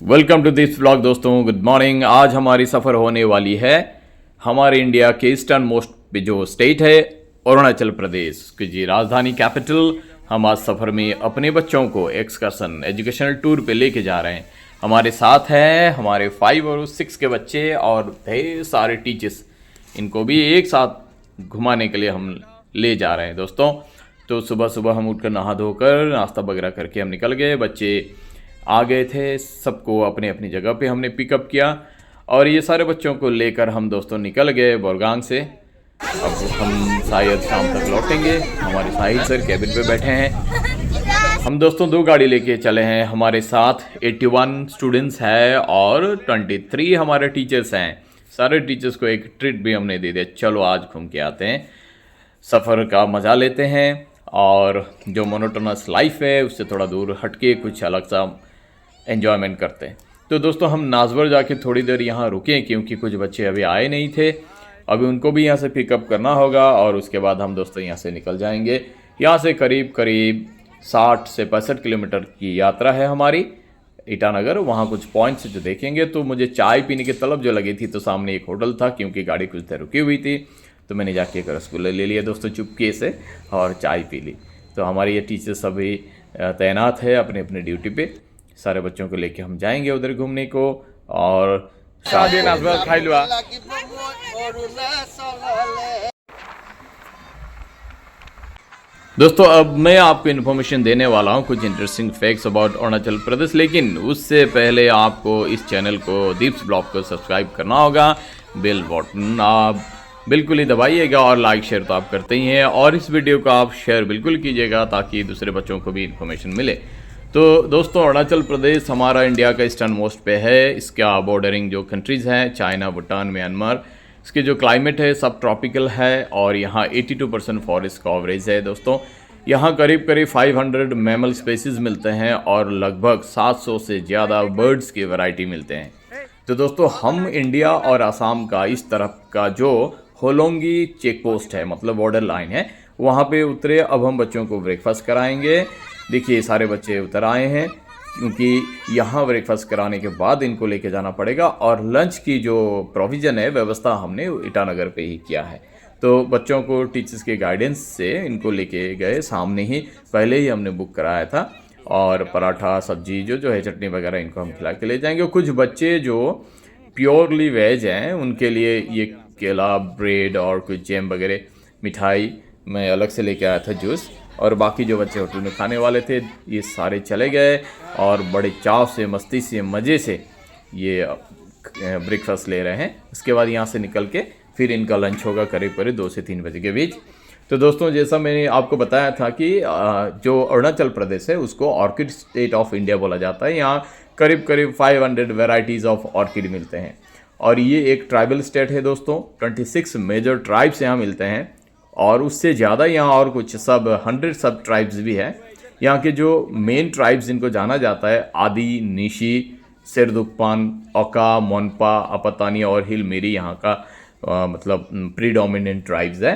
Welcome to this vlog दोस्तों, good morning. आज हमारी सफ़र होने वाली है हमारे इंडिया के ईस्टर्न मोस्ट जो स्टेट है अरुणाचल प्रदेश की जी राजधानी कैपिटल। हम आज सफ़र में अपने बच्चों को एक्सकर्सन एजुकेशनल टूर पे लेके जा रहे हैं। हमारे साथ हैं हमारे 5 और 6 के बच्चे और ढेर सारे टीचर्स। इनको भी एक साथ घुमाने के लिए हम ले जा रहे हैं दोस्तों। तो सुबह सुबह हम उठकर नहा धोकर नाश्ता वगैरह करके हम निकल गए। बच्चे आ गए थे, सबको अपने अपनी जगह पे हमने पिकअप किया और ये सारे बच्चों को लेकर हम दोस्तों निकल गए बोरगांग से। अब हम शायद शाम तक लौटेंगे। हमारे साहिल सर कैबिन पे बैठे हैं। हम दोस्तों 2 गाड़ी लेके चले हैं। हमारे साथ 81 स्टूडेंट्स हैं और 23 हमारे टीचर्स हैं। सारे टीचर्स को एक ट्रीट भी हमने दे दिया, चलो आज घूम के आते हैं, सफ़र का मज़ा लेते हैं और जो मोनोटोनस लाइफ है उससे थोड़ा दूर हटके कुछ अलग सा एन्जॉयमेंट करते हैं। तो दोस्तों हम नाजवर जाके थोड़ी देर यहाँ रुके क्योंकि कुछ बच्चे अभी आए नहीं थे। अभी उनको भी यहाँ से पिकअप करना होगा और उसके बाद हम दोस्तों यहाँ से निकल जाएंगे। यहाँ से करीब 60 से 65 किलोमीटर की यात्रा है हमारी ईटानगर। वहाँ कुछ पॉइंट्स जो देखेंगे तो मुझे चाय पीने की तलब जो लगी थी, तो सामने एक होटल था क्योंकि गाड़ी कुछ देर रुकी हुई थी, तो मैंने जाके एक रसगुल्ले ले लिया दोस्तों चुपके से और चाय पी ली। तो हमारे ये टीचर सभी तैनात है अपने अपने ड्यूटी पे। सारे बच्चों को लेके हम जाएंगे उधर घूमने को और दोस्तों अब मैं आपको इन्फॉर्मेशन देने वाला हूँ कुछ interesting facts about Arunachal Pradesh, लेकिन उससे पहले आपको इस चैनल को दीप्स ब्लॉग को सब्सक्राइब करना होगा। बेल बटन आप बिल्कुल ही दबाइएगा और लाइक शेयर तो आप करते ही हैं और इस वीडियो को आप शेयर बिल्कुल कीजिएगा ताकि दूसरे बच्चों को भी इन्फॉर्मेशन मिले। तो दोस्तों अरुणाचल प्रदेश हमारा इंडिया का ईस्टर्न मोस्ट पे है। इसका बॉर्डरिंग जो कंट्रीज़ हैं चाइना, भूटान, म्यांमार, इसके जो क्लाइमेट है सब ट्रॉपिकल है और यहाँ 82% फॉरेस्ट कवरेज है दोस्तों। यहाँ करीब 500 मैमल स्पेसीज मिलते हैं और लगभग 700 से ज़्यादा बर्ड्स की वैरायटी मिलते हैं। तो दोस्तों हम इंडिया और असम का इस तरफ का जो होलोंगी चेक पोस्ट है, मतलब बॉर्डर लाइन है, वहाँ पे उतरे। अब हम बच्चों को ब्रेकफास्ट कराएंगे। देखिए सारे बच्चे उतर आए हैं क्योंकि यहाँ ब्रेकफास्ट कराने के बाद इनको लेके जाना पड़ेगा और लंच की जो प्रोविज़न है व्यवस्था हमने ईटानगर पे ही किया है। तो बच्चों को टीचर्स के गाइडेंस से इनको लेके गए, सामने ही पहले ही हमने बुक कराया था और पराठा सब्जी जो है चटनी वगैरह इनको हम खिला के ले जाएंगे। और कुछ बच्चे जो प्योरली वेज हैं उनके लिए ये केला, ब्रेड और कुछ जैम वगैरह, मिठाई मैं अलग से लेके आया था, जूस। और बाकी जो बच्चे होटल में खाने वाले थे ये सारे चले गए और बड़े चाव से, मस्ती से, मज़े से ये ब्रेकफास्ट ले रहे हैं। उसके बाद यहाँ से निकल के फिर इनका लंच होगा करीब 2 से 3 बजे के बीच। तो दोस्तों जैसा मैंने आपको बताया था कि जो अरुणाचल प्रदेश है उसको ऑर्किड स्टेट ऑफ इंडिया बोला जाता है। यहाँ करीब 500 वेराइटीज़ ऑफ ऑर्किड मिलते हैं और ये एक ट्राइबल स्टेट है दोस्तों। 26 मेजर ट्राइब्स यहाँ मिलते हैं और उससे ज़्यादा यहाँ और कुछ 100 सब ट्राइब्स भी हैं। यहाँ के जो मेन ट्राइब्स जिनको जाना जाता है आदि, निशी, सेरदुक्पान, ओका, मोनपा, अपतानी और हिल मेरी यहाँ का मतलब प्रीडोमिनेंट ट्राइब्स है।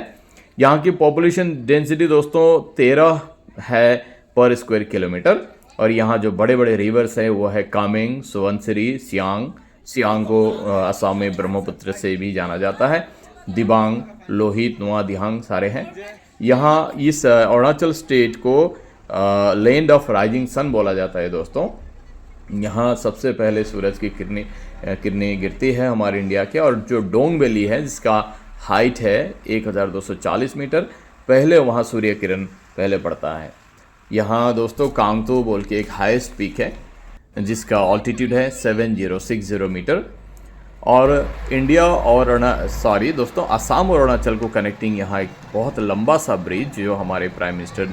यहाँ की पॉपुलेशन डेंसिटी दोस्तों 13 है पर स्क्वायर किलोमीटर और यहाँ जो बड़े बड़े रिवर्स है वो है कामेंग, सुवनसिरी, सियांग को असम में ब्रह्मपुत्र से भी जाना जाता है, दिबांग, लोहित, नुआ दिहांग सारे हैं। यहाँ इस अरुणाचल स्टेट को लैंड ऑफ राइजिंग सन बोला जाता है दोस्तों। यहाँ सबसे पहले सूरज की किरणें गिरती है हमारे इंडिया के, और जो डोंग वैली है जिसका हाइट है 1240 मीटर, पहले वहाँ सूर्य किरण पहले पड़ता है। यहाँ दोस्तों कांगतो बोल के एक हाईएस्ट पीक है जिसका ऑल्टीट्यूड है 7060 मीटर। और इंडिया और दोस्तों असम और अरुणाचल को कनेक्टिंग यहाँ एक बहुत लंबा सा ब्रिज जो हमारे प्राइम मिनिस्टर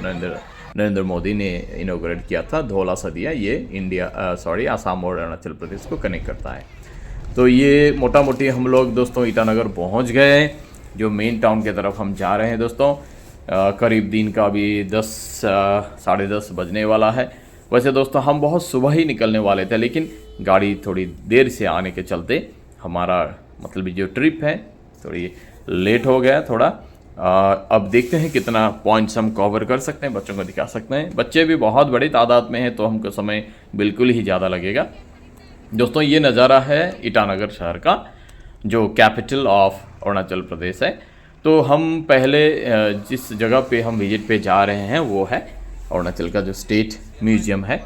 नरेंद्र मोदी ने इनॉग्रेट किया था, धौला सदिया, ये असम और अरुणाचल प्रदेश को कनेक्ट करता है। तो ये मोटा मोटी हम लोग दोस्तों ईटानगर पहुँच गए हैं, जो मेन टाउन की तरफ हम जा रहे हैं दोस्तों। करीब दिन का अभी 10 साढ़े 10 बजने वाला है। वैसे दोस्तों हम बहुत सुबह ही निकलने वाले थे लेकिन गाड़ी थोड़ी देर से आने के चलते हमारा मतलब जो ट्रिप है थोड़ी लेट हो गया थोड़ा। अब देखते हैं कितना पॉइंट्स हम कवर कर सकते हैं, बच्चों को दिखा सकते हैं। बच्चे भी बहुत बड़ी तादाद में हैं तो हमको समय बिल्कुल ही ज़्यादा लगेगा। दोस्तों ये नज़ारा है ईटानगर शहर का, जो कैपिटल ऑफ अरुणाचल प्रदेश है। तो हम पहले जिस जगह पे हम विजिट पे जा रहे हैं वो है अरुणाचल का जो स्टेट म्यूज़ियम है,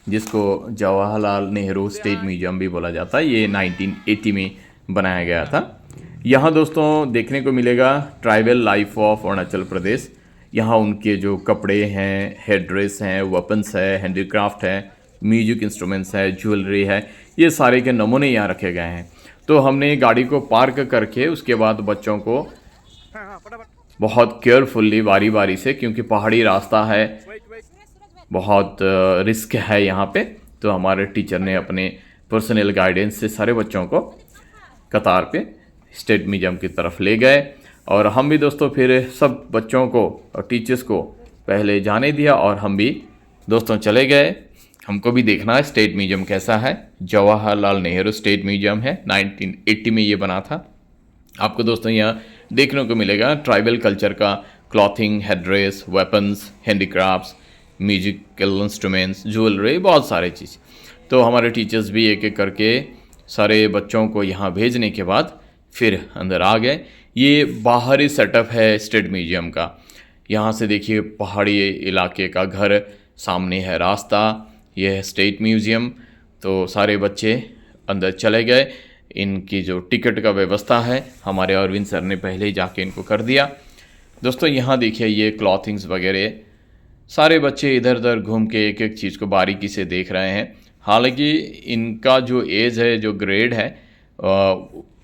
जिसको जवाहरलाल नेहरू स्टेट म्यूज़ियम भी बोला जाता है। ये 1980 में बनाया गया था। यहाँ दोस्तों देखने को मिलेगा tribal life of Arunachal Pradesh. यहाँ उनके जो कपड़े हैं, हेड ड्रेस हैं, वेपन्स है, हैंडीक्राफ्ट है, म्यूजिक इंस्ट्रूमेंट्स है, ज्वेलरी है, ये सारे के नमूने यहाँ रखे गए हैं। तो हमने गाड़ी को पार्क करके उसके बाद बच्चों को बहुत केयरफुल्ली बारी बारी से, क्योंकि पहाड़ी रास्ता है, बहुत रिस्क है यहाँ पे, तो हमारे टीचर ने अपने पर्सनल गाइडेंस से सारे बच्चों को कतार पे स्टेट म्यूजियम की तरफ ले गए। और हम भी दोस्तों फिर सब बच्चों को और टीचर्स को पहले जाने दिया और हम भी दोस्तों चले गए। हमको भी देखना है स्टेट म्यूजियम कैसा है। जवाहरलाल नेहरू स्टेट म्यूजियम है, 1980 में ये बना था। आपको दोस्तों यहाँ देखने को मिलेगा ट्राइबल कल्चर का clothing, head dress, weapons, handicrafts, musical instruments, jewellery, बहुत सारे चीज़। तो हमारे टीचर्स भी एक एक करके सारे बच्चों को यहाँ भेजने के बाद फिर अंदर आ गए। ये बाहरी सेटअप है स्टेट म्यूजियम का। यहाँ से देखिए पहाड़ी इलाके का घर, सामने है रास्ता, ये है स्टेट म्यूजियम। तो सारे बच्चे अंदर चले गए। इनकी जो टिकट का व्यवस्था है हमारे अरविंद सर ने पहले ही जाके इनको कर दिया। दोस्तों यहाँ देखिए ये क्लॉथिंग्स वगैरह, सारे बच्चे इधर उधर घूम के एक एक चीज़ को बारीकी से देख रहे हैं। हालांकि इनका जो एज है, जो ग्रेड है,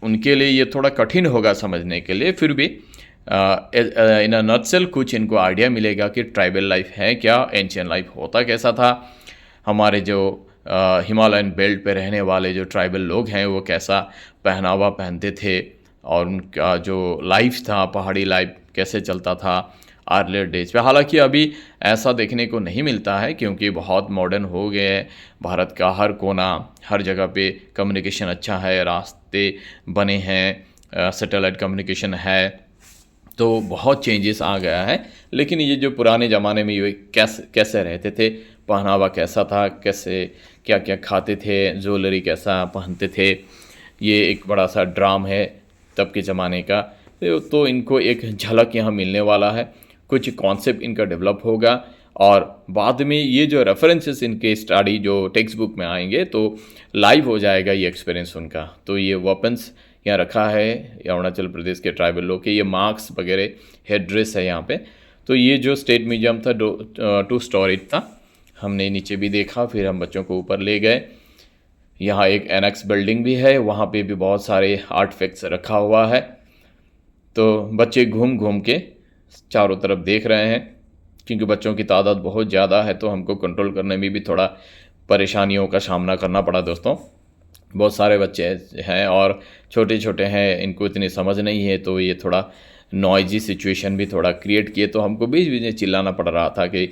उनके लिए ये थोड़ा कठिन होगा समझने के लिए, फिर भी इन अ नटसेल कुछ इनको आइडिया मिलेगा कि ट्राइबल लाइफ है क्या, एंशियंट लाइफ होता कैसा था, हमारे जो हिमालयन बेल्ट पे रहने वाले जो ट्राइबल लोग हैं वो कैसा पहनावा पहनते थे, और उनका जो लाइफ था, पहाड़ी लाइफ कैसे चलता था अर्लियर डेज पे। हालांकि अभी ऐसा देखने को नहीं मिलता है, क्योंकि बहुत मॉडर्न हो गए हैं। भारत का हर कोना, हर जगह पे कम्युनिकेशन अच्छा है, रास्ते बने हैं, सैटेलाइट कम्युनिकेशन है, तो बहुत चेंजेस आ गया है। लेकिन ये जो पुराने ज़माने में ये कैसे रहते थे, पहनावा कैसा था, कैसे क्या क्या खाते थे, ज्वेलरी कैसा पहनते थे, ये एक बड़ा सा ड्राम है तब के ज़माने का। तो इनको एक झलक यहाँ मिलने वाला है, कुछ कॉन्सेप्ट इनका डेवलप होगा, और बाद में ये जो रेफरेंसेस इनके स्टडी जो टेक्स्ट बुक में आएंगे तो लाइव हो जाएगा ये एक्सपीरियंस उनका। तो ये वेपन्स यहाँ रखा है अरुणाचल प्रदेश के ट्राइबल लोग के, ये मार्क्स वगैरह, हेड ड्रेस है यहाँ पे। तो ये जो स्टेट म्यूजियम था 2 स्टोरी था। हमने नीचे भी देखा, फिर हम बच्चों को ऊपर ले गए। यहाँ एक एनेक्स बिल्डिंग भी है, वहाँ पे भी बहुत सारे आर्टिफैक्ट्स रखा हुआ है। तो बच्चे घूम घूम के चारों तरफ देख रहे हैं, क्योंकि बच्चों की तादाद बहुत ज़्यादा है, तो हमको कंट्रोल करने में भी थोड़ा परेशानियों का सामना करना पड़ा दोस्तों। बहुत सारे बच्चे हैं और छोटे छोटे हैं, इनको इतनी समझ नहीं है, तो ये थोड़ा नॉइजी सिचुएशन भी थोड़ा क्रिएट किए। तो हमको बीच बीच में चिल्लाना पड़ रहा था कि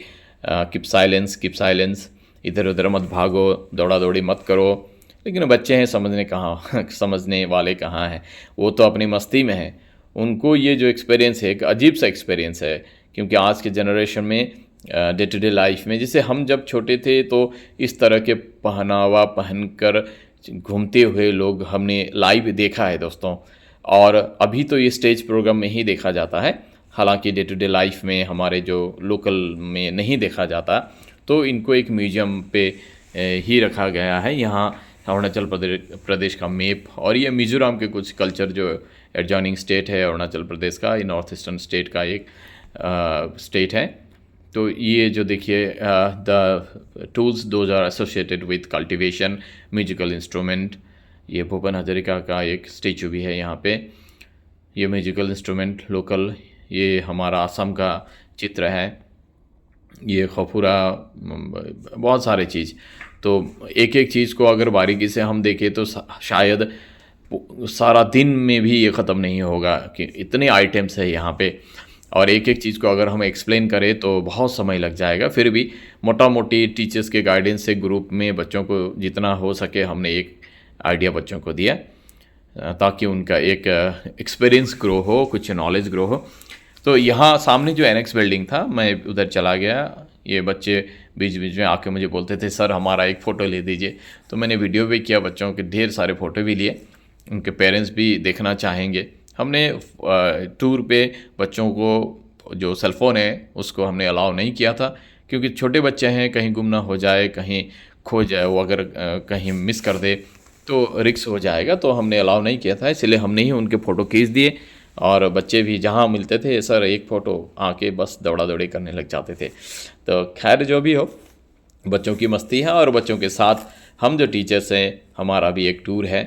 कीप साइलेंस, इधर उधर मत भागो, दौड़ा दौड़ी मत करो। लेकिन बच्चे हैं, समझने वाले कहाँ हैं, वो तो अपनी मस्ती में हैं। उनको ये जो एक्सपीरियंस है एक अजीब सा एक्सपीरियंस है, क्योंकि आज के जनरेशन में डे टू डे लाइफ में, जैसे हम जब छोटे थे तो इस तरह के पहनावा पहनकर घूमते हुए लोग हमने लाइव देखा है दोस्तों, और अभी तो ये स्टेज प्रोग्राम में ही देखा जाता है। हालांकि डे टू डे लाइफ में हमारे जो लोकल में नहीं देखा जाता, तो इनको एक म्यूजियम पे ही रखा गया है। यहाँ अरुणाचल प्रदेश का मैप, और ये मिज़ोरम के कुछ कल्चर जो एडजॉइनिंग स्टेट है अरुणाचल प्रदेश का, ये नॉर्थ ईस्टर्न स्टेट का एक स्टेट है। तो ये जो देखिए the tools those are associated with cultivation, musical instrument, ये भूपेन हजारिका का एक स्टेचू भी है यहाँ पे। ये म्यूजिकल इंस्ट्रूमेंट लोकल, ये हमारा असम का चित्र है, ये खफूरा, बहुत सारे चीज़। तो एक एक चीज़ को अगर बारीकी से हम देखें तो शायद सारा दिन में भी ये ख़त्म नहीं होगा, कि इतने आइटम्स है यहाँ पे, और एक एक चीज़ को अगर हम एक्सप्लेन करें तो बहुत समय लग जाएगा। फिर भी मोटा मोटी टीचर्स के गाइडेंस से ग्रुप में बच्चों को जितना हो सके हमने एक आइडिया बच्चों को दिया, ताकि उनका एक एक्सपीरियंस ग्रो हो, कुछ नॉलेज ग्रो हो। तो यहाँ सामने जो एनेक्स बिल्डिंग था, मैं उधर चला गया, ये बच्चे बीच बीच में आके मुझे बोलते थे सर हमारा एक फ़ोटो ले दीजिए। तो मैंने वीडियो भी किया, बच्चों के ढेर सारे फ़ोटो भी लिए, उनके पेरेंट्स भी देखना चाहेंगे। हमने टूर पे बच्चों को जो सेलफ़ोन है उसको हमने अलाउ नहीं किया था, क्योंकि छोटे बच्चे हैं, कहीं गुम ना हो जाए, कहीं खो जाए, वो अगर कहीं मिस कर दे तो रिस्क हो जाएगा, तो हमने अलाउ नहीं किया था। इसलिए हमने ही उनके फ़ोटो खींच दिए, और बच्चे भी जहाँ मिलते थे सर एक फ़ोटो आके बस दौड़ा दौड़ी करने लग जाते थे। तो खैर जो भी हो, बच्चों की मस्ती है, और बच्चों के साथ हम जो टीचर्स हैं हमारा भी एक टूर है।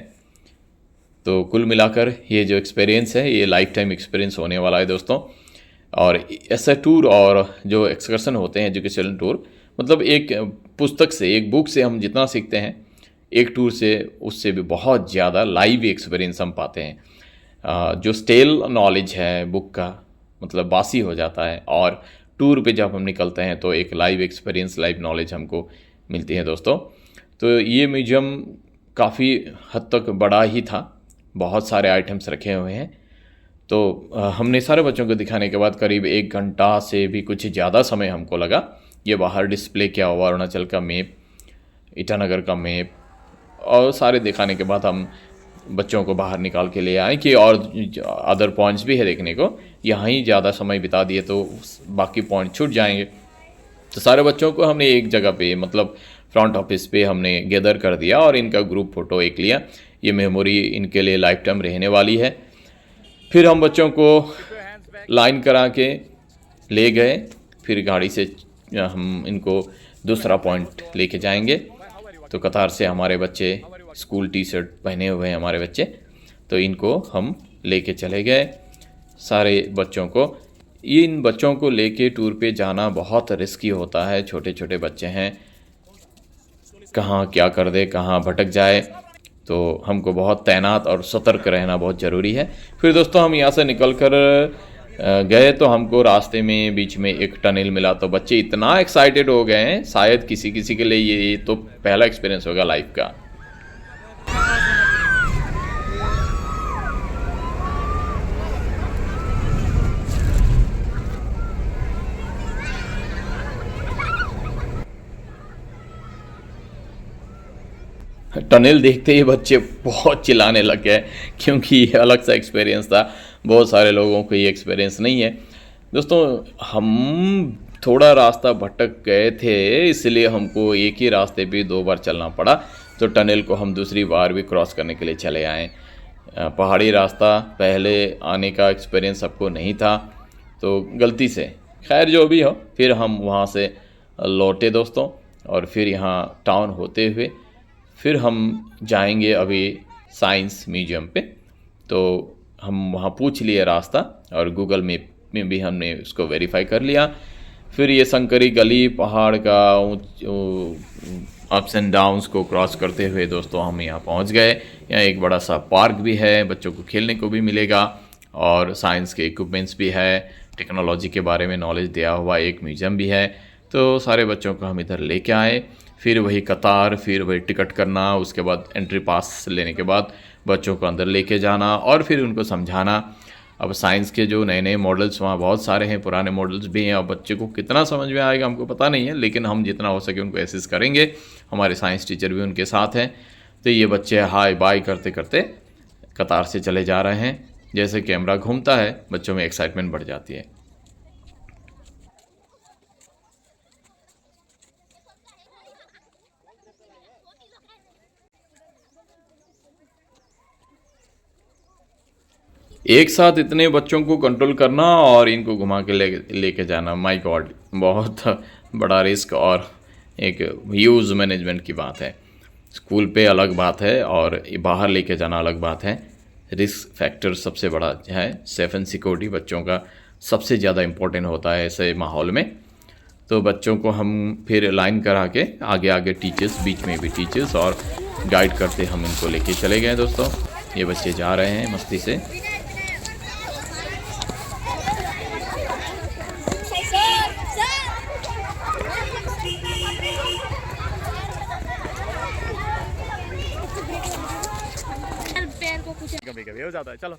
तो कुल मिलाकर ये जो एक्सपीरियंस है ये लाइफ टाइम एक्सपीरियंस होने वाला है दोस्तों। और ऐसा टूर और जो एक्सकर्सन होते हैं एजुकेशनल टूर, मतलब एक पुस्तक से, एक बुक से हम जितना सीखते हैं, एक टूर से उससे भी बहुत ज़्यादा लाइव एक्सपीरियंस हम पाते हैं। जो स्टेल नॉलेज है बुक का, मतलब बासी हो जाता है, और टूर पे जब हम निकलते हैं तो एक लाइव एक्सपीरियंस, लाइव नॉलेज हमको मिलती है दोस्तों। तो ये म्यूज़ियम काफ़ी हद तक बड़ा ही था, बहुत सारे आइटम्स रखे हुए हैं। तो हमने सारे बच्चों को दिखाने के बाद करीब 1 घंटा से भी कुछ ज़्यादा समय हमको लगा। ये बाहर डिस्प्ले किया हुआ अरुणाचल का मैप, ईटानगर का मैप, और सारे दिखाने के बाद हम बच्चों को बाहर निकाल के ले आए कि और अदर पॉइंट्स भी है देखने को, यहाँ ही ज़्यादा समय बिता दिए तो बाकी पॉइंट छूट जाएंगे। तो सारे बच्चों को हमने एक जगह पे, मतलब फ्रंट ऑफिस पे हमने गैदर कर दिया, और इनका ग्रुप फ़ोटो एक लिया। ये मेमोरी इनके लिए लाइफ टाइम रहने वाली है। फिर हम बच्चों को लाइन करा के ले गए, फिर गाड़ी से हम इनको दूसरा पॉइंट लेके जाएंगे। तो कतार से हमारे बच्चे स्कूल टी शर्ट पहने हुए हैं हमारे बच्चे, तो इनको हम लेके चले गए सारे बच्चों को। इन बच्चों को लेके टूर पे जाना बहुत रिस्की होता है, छोटे छोटे बच्चे हैं, कहाँ क्या कर दे, कहाँ भटक जाए, तो हमको बहुत तैनात और सतर्क रहना बहुत ज़रूरी है। फिर दोस्तों हम यहाँ से निकल कर गए तो हमको रास्ते में बीच में एक टनल मिला, तो बच्चे इतना एक्साइटेड हो गए हैं, शायद किसी किसी के लिए ये तो पहला एक्सपीरियंस होगा लाइफ का। टनल देखते ही बच्चे बहुत चिल्लाने लग गए, क्योंकि ये अलग सा एक्सपीरियंस था, बहुत सारे लोगों को ये एक्सपीरियंस नहीं है। दोस्तों हम थोड़ा रास्ता भटक गए थे, इसलिए हमको एक ही रास्ते पे 2 बार चलना पड़ा, तो टनल को हम दूसरी बार भी क्रॉस करने के लिए चले आए। पहाड़ी रास्ता पहले आने का एक्सपीरियंस सबको नहीं था, तो गलती से, खैर जो भी हो, फिर हम वहाँ से लौटे दोस्तों, और फिर यहाँ टाउन होते हुए फिर हम जाएंगे अभी साइंस म्यूजियम पे। तो हम वहाँ पूछ लिए रास्ता, और गूगल मैप में भी हमने उसको वेरीफाई कर लिया। फिर ये संकरी गली, पहाड़ का अप्स एंड डाउन्स को क्रॉस करते हुए दोस्तों हम यहाँ पहुँच गए। यहाँ एक बड़ा सा पार्क भी है, बच्चों को खेलने को भी मिलेगा, और साइंस के इक्विपमेंट्स भी है, टेक्नोलॉजी के बारे में नॉलेज दिया हुआ एक म्यूज़ियम भी है। तो सारे बच्चों को हम इधर लेके आए, फिर वही कतार, फिर वही टिकट करना, उसके बाद एंट्री पास लेने के बाद बच्चों को अंदर लेके जाना, और फिर उनको समझाना। अब साइंस के जो नए नए मॉडल्स वहाँ बहुत सारे हैं, पुराने मॉडल्स भी हैं, अब बच्चे को कितना समझ में आएगा हमको पता नहीं है, लेकिन हम जितना हो सके उनको असिस्ट करेंगे। हमारे साइंस टीचर भी उनके साथ हैं। तो ये बच्चे हाय बाय करते करते कतार से चले जा रहे हैं। जैसे कैमरा घूमता है, बच्चों में एक्साइटमेंट बढ़ जाती है। एक साथ इतने बच्चों को कंट्रोल करना और इनको घुमा के लेके जाना, माय गॉड, बहुत बड़ा रिस्क और एक ह्यूज मैनेजमेंट की बात है। स्कूल पे अलग बात है और बाहर लेके जाना अलग बात है। रिस्क फैक्टर सबसे बड़ा है। सेफ एंड सिक्योरिटी बच्चों का सबसे ज़्यादा इम्पोर्टेंट होता है ऐसे माहौल में। तो बच्चों को हम फिर लाइन करा के आगे आगे टीचर्स, बीच में भी टीचर्स और गाइड करते हम इनको लेके चले गए। दोस्तों ये बच्चे जा रहे हैं मस्ती से। कभी कभी हो जाता है। चलो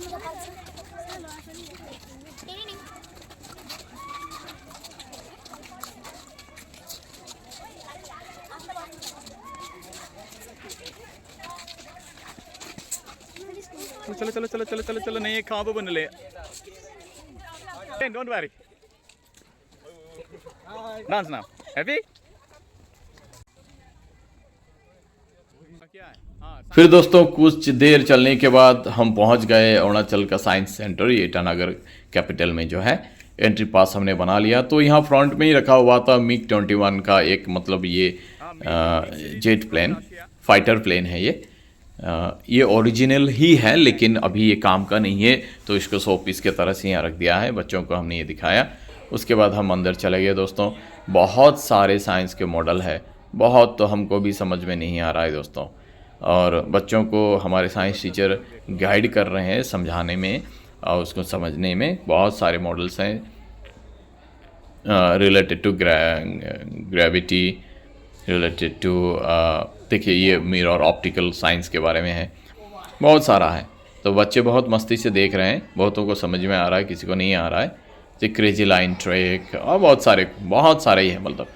चलो चलो चलो चलो चलो चलो नहीं खाब बन ले don't worry dance now happy फिर दोस्तों कुछ देर चलने के बाद हम पहुंच गए अरुणाचल का साइंस सेंटर, ये ईटानगर कैपिटल में जो है। एंट्री पास हमने बना लिया, तो यहाँ फ्रंट में ही रखा हुआ था मिग 21 का एक मतलब ये जेट प्लेन, फाइटर प्लेन है ये ओरिजिनल ही है लेकिन अभी ये काम का नहीं है, तो इसको 100 पीस के तरह से यहाँ रख दिया है। बच्चों को हमने ये दिखाया। उसके बाद हम अंदर चले गए दोस्तों। बहुत सारे साइंस के मॉडल है, बहुत, तो हमको भी समझ में नहीं आ रहा है दोस्तों। और बच्चों को हमारे साइंस टीचर गाइड कर रहे हैं समझाने में और उसको समझने में। बहुत सारे मॉडल्स हैं related to gravity, related to देखिए ये मिरर ऑप्टिकल साइंस के बारे में है, बहुत सारा है। तो बच्चे बहुत मस्ती से देख रहे हैं, बहुतों को समझ में आ रहा है, किसी को नहीं आ रहा है। तो क्रेजी लाइन ट्रैक और बहुत सारे ही है, मतलब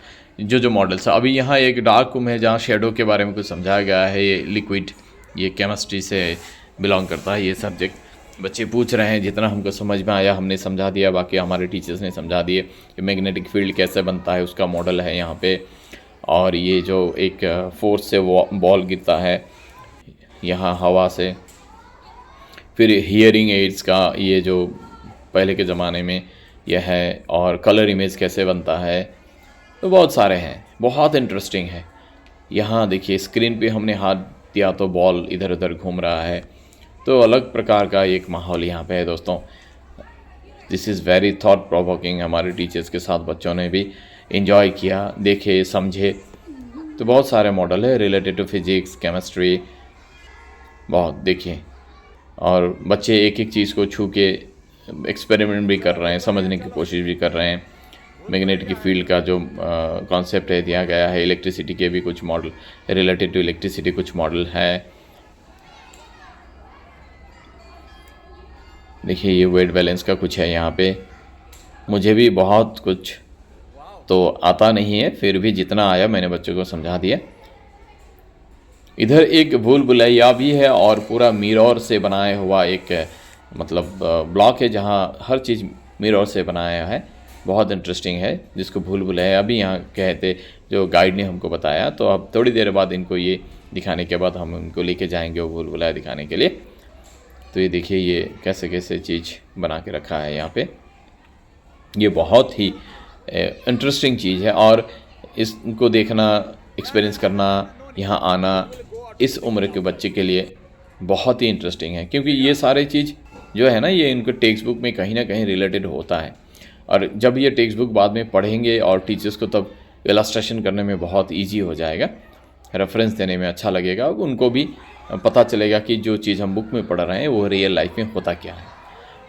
जो मॉडल्स है। अभी यहाँ एक डार्क रूम है जहाँ शेडो के बारे में कुछ समझाया गया है। ये लिक्विड, ये केमिस्ट्री से बिलोंग करता है ये सब्जेक्ट। बच्चे पूछ रहे हैं, जितना हमको समझ में आया हमने समझा दिया, बाकी हमारे टीचर्स ने समझा दिए कि मैग्नेटिक फील्ड कैसे बनता है, उसका मॉडल है यहाँ पे। और ये जो एक फोर्स से बॉल गिरता है यहाँ हवा से, फिर हियरिंग एड्स का ये जो पहले के ज़माने में यह है, और कलर इमेज कैसे बनता है, तो बहुत सारे हैं, बहुत इंटरेस्टिंग है। यहाँ देखिए स्क्रीन पे हमने हाथ दिया तो बॉल इधर उधर घूम रहा है, तो अलग प्रकार का एक माहौल यहाँ पे है दोस्तों। This is very thought provoking. हमारे टीचर्स के साथ बच्चों ने भी इन्जॉय किया, देखे, समझे। तो बहुत सारे मॉडल है रिलेटेड टू फिजिक्स, केमिस्ट्री, बहुत देखिए। और बच्चे एक एक चीज़ को छू के एक्सपेरिमेंट भी कर रहे हैं, समझने की कोशिश भी कर रहे हैं। मैग्नेटिक फील्ड का जो कॉन्सेप्ट है दिया गया है, इलेक्ट्रिसिटी के भी कुछ मॉडल, रिलेटेड टू इलेक्ट्रिसिटी कुछ मॉडल है। देखिए ये वेट बैलेंस का कुछ है यहाँ पे। मुझे भी बहुत कुछ तो आता नहीं है, फिर भी जितना आया मैंने बच्चों को समझा दिया। इधर एक भूल भुलैया भी है और पूरा मिरर से बनाया हुआ एक मतलब ब्लॉक है जहाँ हर चीज़ मिरर से बनाया है। बहुत इंटरेस्टिंग है, जिसको भूल भुलैया अभी यहाँ कहते, जो गाइड ने हमको बताया। तो अब थोड़ी देर बाद इनको ये दिखाने के बाद हम उनको लेके जाएंगे वो भूल भुलैया दिखाने के लिए। तो ये देखिए ये कैसे कैसे चीज़ बना के रखा है यहाँ पे। ये बहुत ही इंटरेस्टिंग चीज़ है और इसको देखना, एक्सपीरियंस करना, यहाँ आना इस उम्र के बच्चे के लिए बहुत ही इंटरेस्टिंग है, क्योंकि ये सारे चीज़ जो है ना ये इनको टेक्स्ट बुक में कहीं ना कहीं रिलेटेड होता है। और जब ये टेक्स्ट बुक बाद में पढ़ेंगे और टीचर्स को तब इलस्ट्रेशन करने में बहुत ईजी हो जाएगा, रेफरेंस देने में अच्छा लगेगा, उनको भी पता चलेगा कि जो चीज़ हम बुक में पढ़ रहे हैं वो रियल लाइफ में होता क्या है।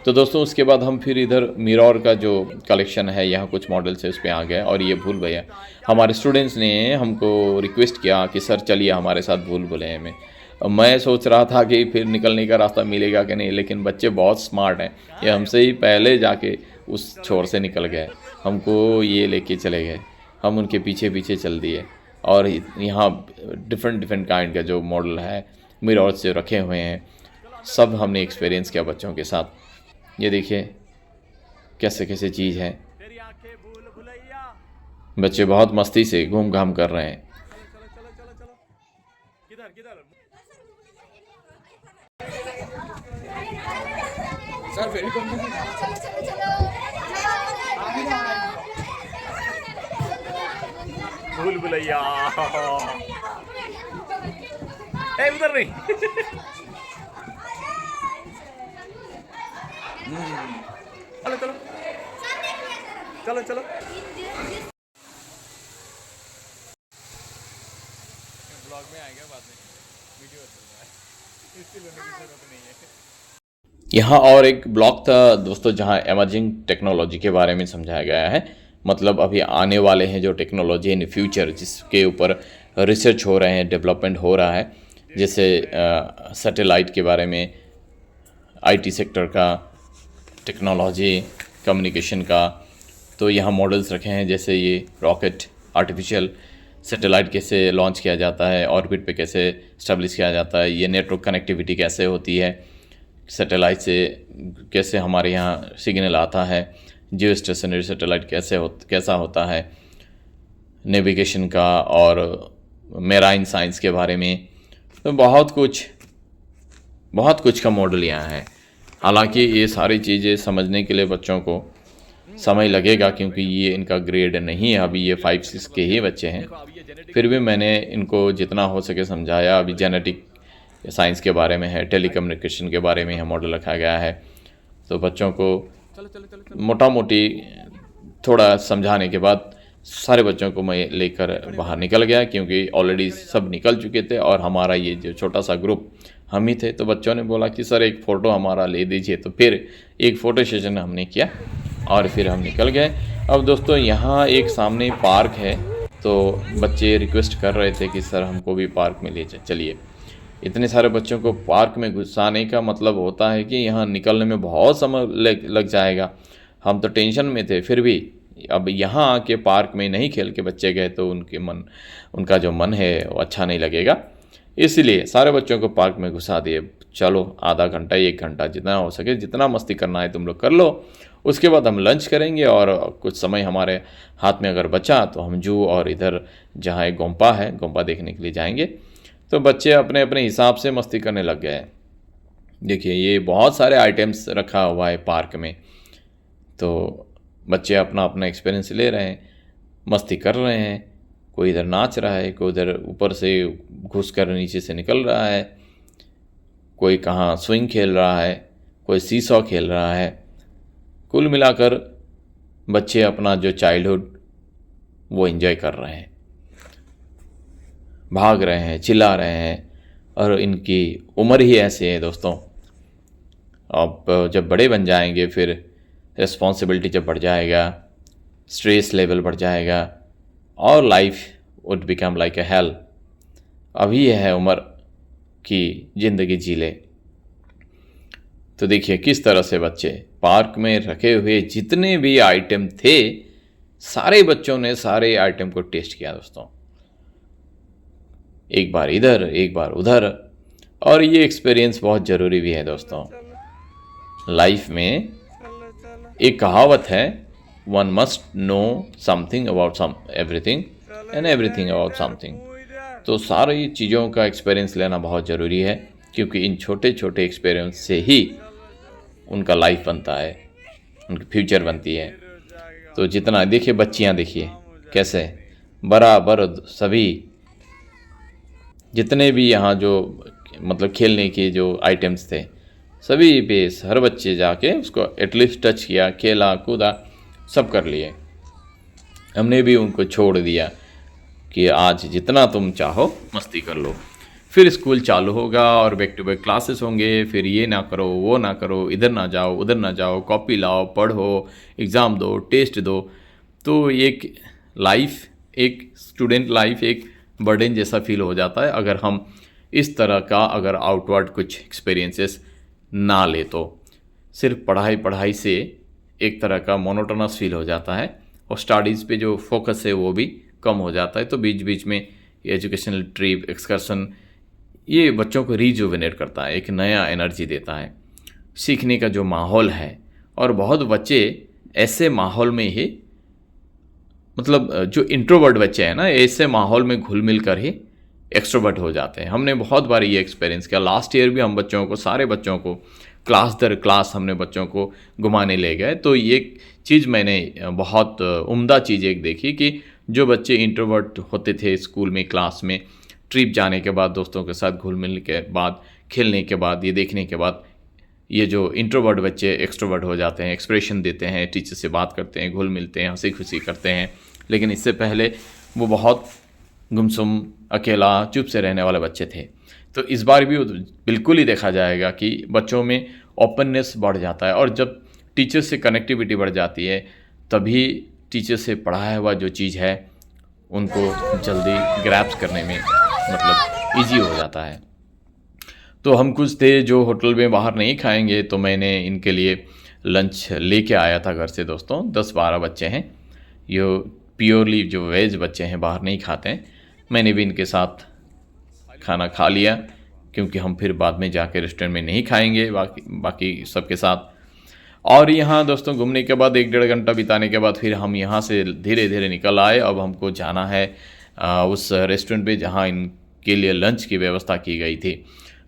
तो दोस्तों उसके बाद हम फिर इधर मिरर का जो कलेक्शन है, यहाँ कुछ मॉडल्स है, उस पर आ गए। और ये भूल भैया, हमारे स्टूडेंट्स ने हमको रिक्वेस्ट किया कि सर चलिए हमारे साथ भूल भुलैया में। मैं सोच रहा था कि फिर निकलने का रास्ता मिलेगा कि नहीं, लेकिन बच्चे बहुत स्मार्ट हैं, ये हमसे ही पहले जाके उस छोर से निकल गए, हमको ये लेके चले गए, हम उनके पीछे पीछे चल दिए। और यहाँ डिफरेंट काइंड का जो मॉडल है मिरर से रखे हुए हैं, सब हमने एक्सपीरियंस किया बच्चों के साथ। ये देखिए कैसे कैसे चीज़ है, बच्चे बहुत मस्ती से घूम घाम कर रहे हैं। भूल भुलैया उधर नहीं चलो चलो चलो चलो ब्लॉग में आएगा बाद में, वीडियो चल रहा है, इसलिए लेने की जरूरत नहीं है। यहाँ और एक ब्लॉग था दोस्तों जहाँ एमर्जिंग टेक्नोलॉजी के बारे में समझाया गया है, मतलब अभी आने वाले हैं जो टेक्नोलॉजी इन फ्यूचर जिसके ऊपर रिसर्च हो रहे हैं, डेवलपमेंट हो रहा है, जैसे सैटेलाइट के बारे में, आईटी सेक्टर का, टेक्नोलॉजी, कम्युनिकेशन का। तो यहाँ मॉडल्स रखे हैं, जैसे ये रॉकेट, आर्टिफिशियल सैटेलाइट कैसे लॉन्च किया जाता है, ऑर्बिट पे कैसे इस्टेब्लिश किया जाता है, ये नेटवर्क कनेक्टिविटी कैसे होती है, सैटेलाइट से कैसे हमारे यहाँ सिग्नल आता है, जियो स्टेशनरी सैटेलाइट कैसा होता है, नेविगेशन का और मेराइन साइंस के बारे में। तो बहुत कुछ का मॉडल यहाँ है। हालांकि ये सारी चीज़ें समझने के लिए बच्चों को समय लगेगा, क्योंकि ये इनका ग्रेड नहीं है, अभी ये 5-6 के ही बच्चे हैं। फिर भी मैंने इनको जितना हो सके समझाया। अभी जेनेटिक साइंस के बारे में है, टेलीकम्युनिकेशन के बारे में है, मॉडल रखा गया है। तो बच्चों को मोटा मोटी थोड़ा समझाने के बाद सारे बच्चों को मैं लेकर बाहर निकल गया, क्योंकि ऑलरेडी सब निकल चुके थे और हमारा ये जो छोटा सा ग्रुप हम ही थे। तो बच्चों ने बोला कि सर एक फ़ोटो हमारा ले दीजिए। तो फिर एक फ़ोटो सेशन हमने किया और फिर हम निकल गए। अब दोस्तों यहाँ एक सामने पार्क है, तो बच्चे रिक्वेस्ट कर रहे थे कि सर हमको भी पार्क में ले चलिए। इतने सारे बच्चों को पार्क में घुसाने का मतलब होता है कि यहाँ निकलने में बहुत समय लग जाएगा। हम तो टेंशन में थे, फिर भी अब यहाँ आके पार्क में नहीं खेल के बच्चे गए तो उनका जो मन है वो अच्छा नहीं लगेगा। इसलिए सारे बच्चों को पार्क में घुसा दिए। चलो आधा घंटा 1 घंटा जितना हो सके, जितना मस्ती करना है तुम लोग कर लो। उसके बाद हम लंच करेंगे और कुछ समय हमारे हाथ में अगर बचा तो हम जू और इधर जहाँ एक गोम्पा है, गोम्पा देखने के लिए जाएंगे। तो बच्चे अपने अपने हिसाब से मस्ती करने लग गए। देखिए ये बहुत सारे आइटम्स रखा हुआ है पार्क में। तो बच्चे अपना अपना एक्सपीरियंस ले रहे हैं, मस्ती कर रहे हैं। कोई इधर नाच रहा है, कोई इधर ऊपर से घुस कर नीचे से निकल रहा है, कोई कहाँ स्विंग खेल रहा है, कोई सीसॉ खेल रहा है। कुल मिलाकर बच्चे अपना जो चाइल्डहुड वो एंजॉय कर रहे हैं, भाग रहे हैं, चिल्ला रहे हैं। और इनकी उम्र ही ऐसी है दोस्तों। अब जब बड़े बन जाएंगे फिर रिस्पॉन्सिबिलिटी जब बढ़ जाएगा, स्ट्रेस लेवल बढ़ जाएगा और life would become like a hello. अभी यह है उम्र की ज़िंदगी जी ले। तो देखिए किस तरह से बच्चे पार्क में रखे हुए जितने भी आइटम थे, सारे बच्चों ने सारे आइटम को टेस्ट किया दोस्तों। एक बार इधर, एक बार उधर। और ये एक्सपीरियंस बहुत ज़रूरी भी है दोस्तों। लाइफ में एक कहावत है, one must know something about everything and everything about something. तो सारी चीज़ों का एक्सपीरियंस लेना बहुत ज़रूरी है, क्योंकि इन छोटे छोटे एक्सपीरियंस से ही उनका लाइफ बनता है, उनकी फ्यूचर बनती है। तो जितना देखिए बच्चियाँ देखिए कैसे बराबर सभी जितने भी यहाँ जो मतलब खेलने के जो आइटम्स थे सभी पे हर बच्चे जाके उसको एटलीस्ट टच किया, खेला कूदा, सब कर लिए। हमने भी उनको छोड़ दिया कि आज जितना तुम चाहो मस्ती कर लो। फिर स्कूल चालू होगा और बैक टू बैक क्लासेस होंगे। फिर ये ना करो, वो ना करो, इधर ना जाओ, उधर ना जाओ, कॉपी लाओ, पढ़ो, एग्ज़ाम दो, टेस्ट दो। तो एक लाइफ, एक स्टूडेंट लाइफ एक बर्डन जैसा फील हो जाता है अगर हम इस तरह का अगर आउटवर्ड कुछ एक्सपीरियंसेस ना ले। तो सिर्फ पढ़ाई से एक तरह का मोनोटोनस फील हो जाता है और स्टडीज़ पे जो फोकस है वो भी कम हो जाता है। तो बीच बीच में एजुकेशनल ट्रिप, एक्सकर्सन ये बच्चों को रिजुवेनेट करता है, एक नया एनर्जी देता है, सीखने का जो माहौल है। और बहुत बच्चे ऐसे माहौल में ही मतलब जो इंट्रोवर्ट बच्चे हैं ना, ऐसे माहौल में घुल मिल कर ही एक्सट्रोवर्ट हो जाते हैं। हमने बहुत बार ये एक्सपीरियंस किया। लास्ट ईयर भी हम बच्चों को, सारे बच्चों को क्लास दर क्लास हमने बच्चों को घुमाने ले गए। तो ये चीज़ मैंने बहुत उम्दा चीज़ एक देखी कि जो बच्चे इंट्रोवर्ट होते थे स्कूल में, क्लास में, ट्रिप जाने के बाद, दोस्तों के साथ घुल मिल के बाद, खेलने के बाद, ये देखने के बाद, ये जो इंट्रोवर्ट बच्चे एक्सट्रोवर्ट हो जाते हैं, एक्सप्रेशन देते हैं, टीचर से बात करते हैं, घुल मिलते हैं, हंसी खुशी करते हैं। लेकिन इससे पहले वो बहुत गुमसुम, अकेला, चुप से रहने वाले बच्चे थे। तो इस बार भी बिल्कुल ही देखा जाएगा कि बच्चों में ओपननेस बढ़ जाता है। और जब टीचर से कनेक्टिविटी बढ़ जाती है तभी टीचर से पढ़ाया हुआ जो चीज़ है उनको जल्दी ग्रैप्स करने में मतलब ईजी हो जाता है। तो हम कुछ थे जो होटल में बाहर नहीं खाएंगे, तो मैंने इनके लिए लंच लेके आया था घर से दोस्तों। 10-12 बच्चे हैं, ये प्योरली जो वेज बच्चे हैं, बाहर नहीं खाते हैं। मैंने भी इनके साथ खाना खा लिया, क्योंकि हम फिर बाद में जाके रेस्टोरेंट में नहीं खाएंगे बाकी सबके साथ। और यहाँ दोस्तों घूमने के बाद 1-1.5 घंटा बिताने के बाद फिर हम यहाँ से धीरे धीरे निकल आए। अब हमको जाना है उस रेस्टोरेंट पे जहाँ इनके लिए लंच की व्यवस्था की गई थी।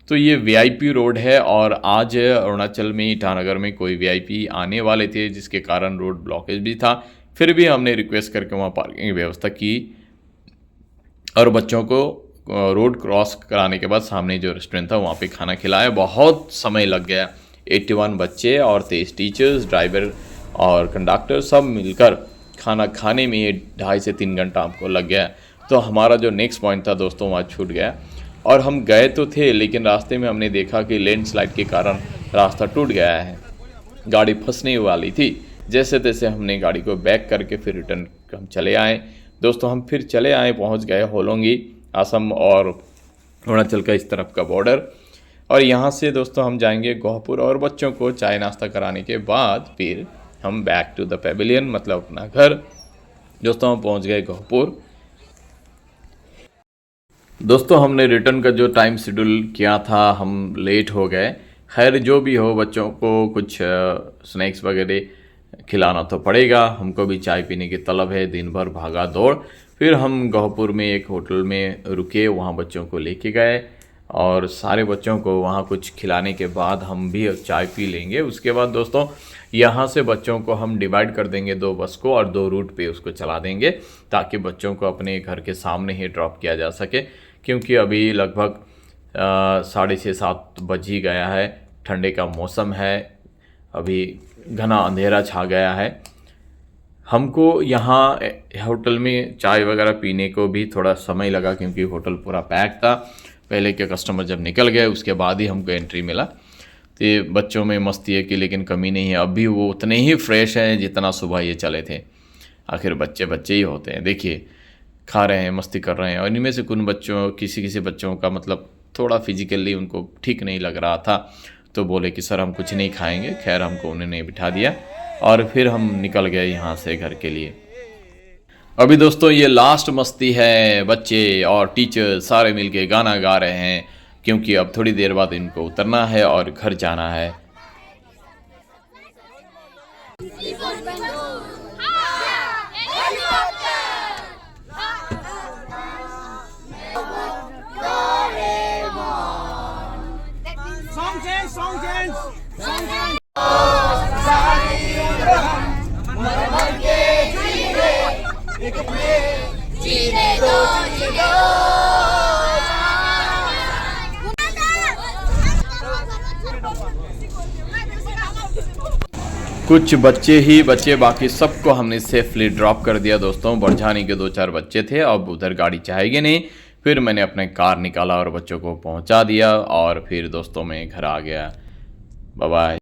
तो ये वीआईपी रोड है, और आज अरुणाचल में ईटानगर में कोई वीआईपी आने वाले थे, जिसके कारण रोड ब्लॉकेज भी था। फिर भी हमने रिक्वेस्ट करके वहाँ पार्किंग की व्यवस्था की, और बच्चों को रोड क्रॉस कराने के बाद सामने जो रेस्टोरेंट था वहाँ पे खाना खिलाया। बहुत समय लग गया, 81 बच्चे और 23 टीचर्स, ड्राइवर और कंडक्टर सब मिलकर खाना खाने में ये 2.5 से 3 घंटा हमको लग गया। तो हमारा जो नेक्स्ट पॉइंट था दोस्तों वहाँ छूट गया, और हम गए तो थे, लेकिन रास्ते में हमने देखा कि लैंडस्लाइड के कारण रास्ता टूट गया है, गाड़ी फंसने वाली थी। जैसे तैसे हमने गाड़ी को बैक करके फिर रिटर्न हम चले आए दोस्तों। हम फिर चले आए, पहुंच गए होलोंगी, असम और अरुणाचल का इस तरफ का बॉर्डर। और यहाँ से दोस्तों हम जाएंगे गोहपुर, और बच्चों को चाय नाश्ता कराने के बाद फिर हम बैक टू द पेविलियन, मतलब अपना घर। दोस्तों हम पहुँच गए गोहपुर। दोस्तों हमने रिटर्न का जो टाइम शेड्यूल किया था, हम लेट हो गए। खैर जो भी हो, बच्चों को कुछ स्नैक्स वगैरह खिलाना तो पड़ेगा, हमको भी चाय पीने की तलब है, दिन भर भागा दौड़। फिर हम गोहपुर में एक होटल में रुके, वहाँ बच्चों को लेके गए, और सारे बच्चों को वहाँ कुछ खिलाने के बाद हम भी चाय पी लेंगे। उसके बाद दोस्तों यहाँ से बच्चों को हम डिवाइड कर देंगे 2 बस को, और 2 रूट पे उसको चला देंगे, ताकि बच्चों को अपने घर के सामने ही ड्रॉप किया जा सके। क्योंकि अभी लगभग 6:30-7 बज ही गया है, ठंडे का मौसम है, अभी घना अंधेरा छा गया है। हमको यहाँ होटल में चाय वगैरह पीने को भी थोड़ा समय लगा, क्योंकि होटल पूरा पैक था। पहले के कस्टमर जब निकल गए उसके बाद ही हमको एंट्री मिला। तो बच्चों में मस्ती है कि लेकिन कमी नहीं है, अभी वो उतने ही फ्रेश हैं जितना सुबह ये चले थे। आखिर बच्चे बच्चे ही होते हैं, देखिए खा रहे हैं, मस्ती कर रहे हैं। और इनमें से कुछ बच्चों, किसी बच्चों का मतलब थोड़ा फिजिकली उनको ठीक नहीं लग रहा था, तो बोले कि सर हम कुछ नहीं खाएंगे। खैर हमको उन्होंने बिठा दिया, और फिर हम निकल गए यहाँ से घर के लिए। अभी दोस्तों ये लास्ट मस्ती है, बच्चे और टीचर सारे मिलके गाना गा रहे हैं, क्योंकि अब थोड़ी देर बाद इनको उतरना है और घर जाना है। कुछ बच्चे ही बच्चे, बाकी सबको हमने सेफली ड्रॉप कर दिया दोस्तों। बरझानी के 2-4 बच्चे थे, अब उधर गाड़ी चाहेगी नहीं। फिर मैंने अपने कार निकाला और बच्चों को पहुंचा दिया, और फिर दोस्तों मैं घर आ गया। Bye bye.